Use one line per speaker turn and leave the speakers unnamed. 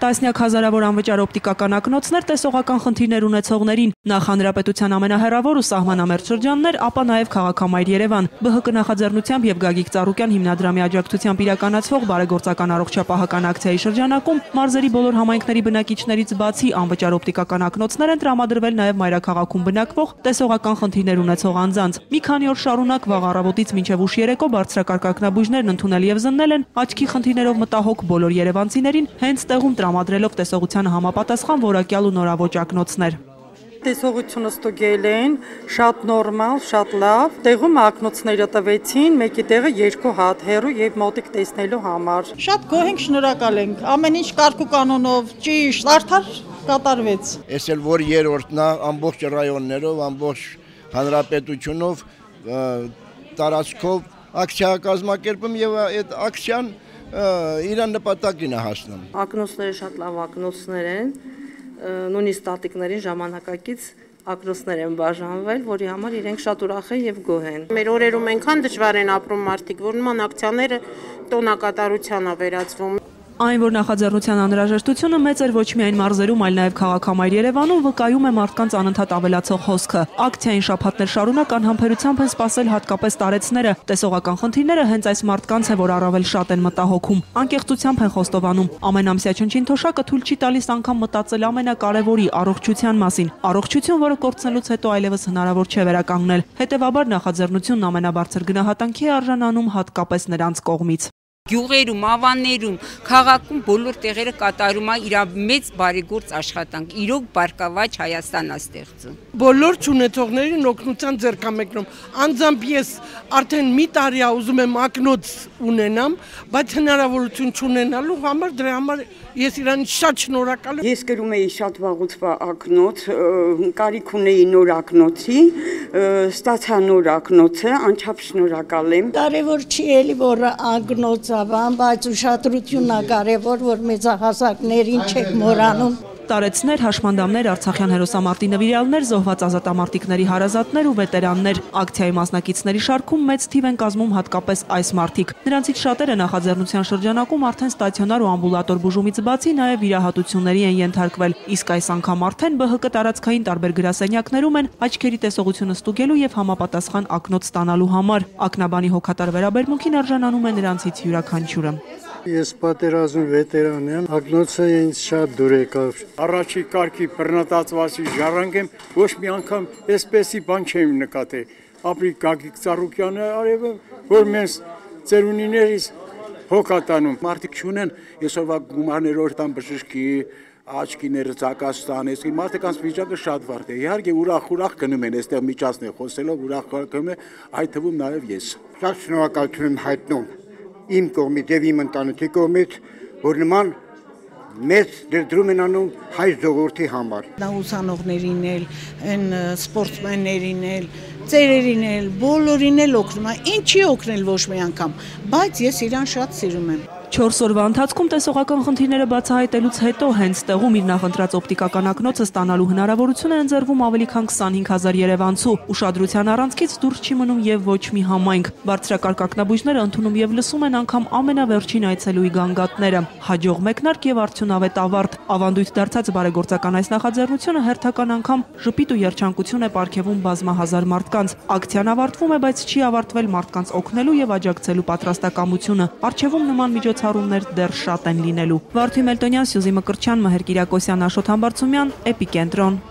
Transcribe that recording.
Տասնյակ հազարավոր անվճար օպտիկական ակնոցներ տեսողական խնդիրներ ունեցողներին, նախ հանրապետության ամենահեռավոր ու սահմանամերձ շրջաններ, ապա նաև քաղաքամայր Երևան։ ԲՀԿ նախաձեռնությամբ եւ Գագիկ Ծառուկյան հիմնադրամի աջակցությամբ իրականացվող բարեգործական առողջապահական ակցիայի շրջանակում մարզերի բոլոր համայնքների բնակիչներից բացի անվճար օպտիկական ակնոցներ են տրամադրվել նաև մայրաքաղաքում բնակվող տեսողական խնդիրներ ունեցող անձանց։ Մի քանի օր շարունակ վաղ առավոտից մինչև ուշ երեկո բարձրակարգ ակնաբույժներն ընդունել եւ զննել են աչքի խնդիրներով մտահոգ բոլոր երևանցիներին հենց տեղում տրամադրելով տեսողությանը համապատասխան որակյալ ու նորավոճ ակնոցներ։
Տեսողությունը ստուգել են, շատ նորմալ, շատ լավ։ Տեղում ակնոցները տվեցին, մեկի տեղը 2 հատ հեռու եւ մոտիկ տեսնելու համար։
Շատ գոհ ենք, շնորհակալ ենք։ Ամեն ինչ կարգ ու կանոնով ճիշտ, արդար կատարվեց։
Էս էլ որ երրորդն է ամբողջ ռայոններով, ամբողջ հանրապետությունով տարածքով ակցիա կազմակերպում եւ այդ ակցիան իրան նպատակին է հասնում։
Ակնոցները շատ լավ ակնոցներ են, նույնիսկ տատիկներին ժամանակակից ակնոցներ են բաժանվել, որի համար իրենք շատ ուրախ են եւ գոհ են։
Մեր օրերում այնքան դժվար են ապրում մարդիկ, որ նման ակցիաները տոնակատարության է վերածվում։
Այն, որ նախաձեռնության անհրաժեշտությունը մեծ էր ոչ միայն մարզերում, այլ նաև քաղաքամայր Երևանում, վկայում է մարդկանց անընդհատ ավելացող հոսքը։ Ակցիային շաբաթներ շարունակ անհամբերությամբ են սպասել հատկապես տարեցները։ Տեսողական խնդիրները հենց այս մարդկանց է, որ առավել շատ են մտահոգում։ Անկեղծությամբ են խոստովանում։ Ամենամսյա չնչին թոշակը թույլ չի տալիս անգամ մտածել ամենակարևորի առողջության մասին։ Առողջություն, որը կորցնելուց հետո այլևս հնարավոր չէ վերականգնել։ Հետևաբար նախաձեռնությունն ամենաբարձր գնահատանքի է արժանանում հատկապես նրանց կողմից։
Գյուղերում, ավաններում, քաղաքում բոլոր տեղերը կատարում է իր մեծ բարեգործ աշխատանք։ Իրոք բարգավաճ Հայաստան է ստեղծում։
Բոլոր չունեցողներին օգնության ձեռք է մեկնում։ Անձամբ ես արդեն մի տարի ուզում եմ ակնոց ունենամ, բայց հնարավորություն չունենալու համար դրա համար ես իրան շատ շնորհակալ եմ։
Ես գրում էի շատ վաղուց ակնոց, կարիք ունեի նոր ակնոցի, ստացա նոր ակնոցը, անչափ շնորհակալ եմ։
Կարևոր չի էլի որ ակնոց բայց ուշադրությունն է կարևոր, որ մեծահասակներին չեք մոռանում։
Տարեցներ, հաշմանդամներ, արցախյան հերոսամարտի նվիրյալներ, զոհված ազատամարտիկների հարազատներ ու վետերաններ։ Ակցիայի մասնակիցների շարքում մեծ թիվ են կազմում հատկապես այս մարդիկ։ Նրանցից շատերը նախաձեռնության շրջանակում արդեն ստացիոնար ու ամբուլատոր բուժումից բացի նաև վիրահատությունների են ենթարկվել։ Իսկ այս անգամ արդեն ԲՀԿ տարածքային տարբեր գրասենյակներում են աչքերի տեսողությունը ստուգելու եւ համապատասխան ակնոց ստանալու համար։ Ակնաբանի հոգատար վերաբերմունքին արժանանում է նրանցից յուրաքանչյուրը։
Ես պատերազմի վետերան եմ, ակնոցը ինձ շատ դուր եկավ։
Առաջի կարգի բռնատածվածի ժառանգ եմ, ոչ մի անգամ այսպեսի բան չեմ նկատել։ Ապրի Գագիկ Ծառուկյանը արևը, որ մեզ ծերունիներից հոգատանում։
Մարդիկ չունեն այսօրվա գումարներով տան բժշկի, աչքիները ցակաստան, այսինքն մարդկանց վիճակը շատ վարդ է։ Իհարկե ուրախ գնում են, այստեղ միջազգային խոսելով ուրախ գնում է, այդ թվում նաև ես։
Շատ շնորհակալություն եմ հայտնում իմ կողմից եւ իմ ընտանիքի կողմից, որ նման մեծ դրդում են անում հայ ժողովրդի համար։
Նա ուսանողներին էլ, այն սպորտսմեններին էլ, ծերերին էլ, բոլորին էլ օգնում է։ Ինչի օգնել ոչ մի անգամ, բայց ես իրան շատ սիրում եմ։
4 օրվա ընթացքում տեսողական խնդիրները բացահայտելուց հետո հենց տեղում իր նախընտրած օպտիկական ակնոցը ստանալու հնարավորություն է ընձեռվում ավելի քան 25,000 երևանցու։ Ուշադրության առանցքից դուրս չի մնում եւ ոչ մի համայնք։ Բարձրակարգ ակնաբույժները ընդունում եւ լսում են անգամ ամենավերջին այցելուի գանգատները։ Հաջող մեկնարկ եւ արդյունավետ ավարտ։ Ավանդույթ դարձած բարեգործական այս նախաձեռնությունը հերթական անգամ ժպիտ ու երջանկություն է պարգևում բազմահազար մարդկանց։ Ակցիան ավարտվում է, բայց չի ավարտվել մարդկանց օգնելու եւ աջակցելու պատրաստակամությունը։ Արժևում նման միջոցառումներ դեռ շատ են լինելու։ Վարդուհի Մելտոնյան, Սյուզի Մկրտչյան, Մհեր Կիրակոսյան, Աշոտ Համբարձումյան, Էպիկենտրոն։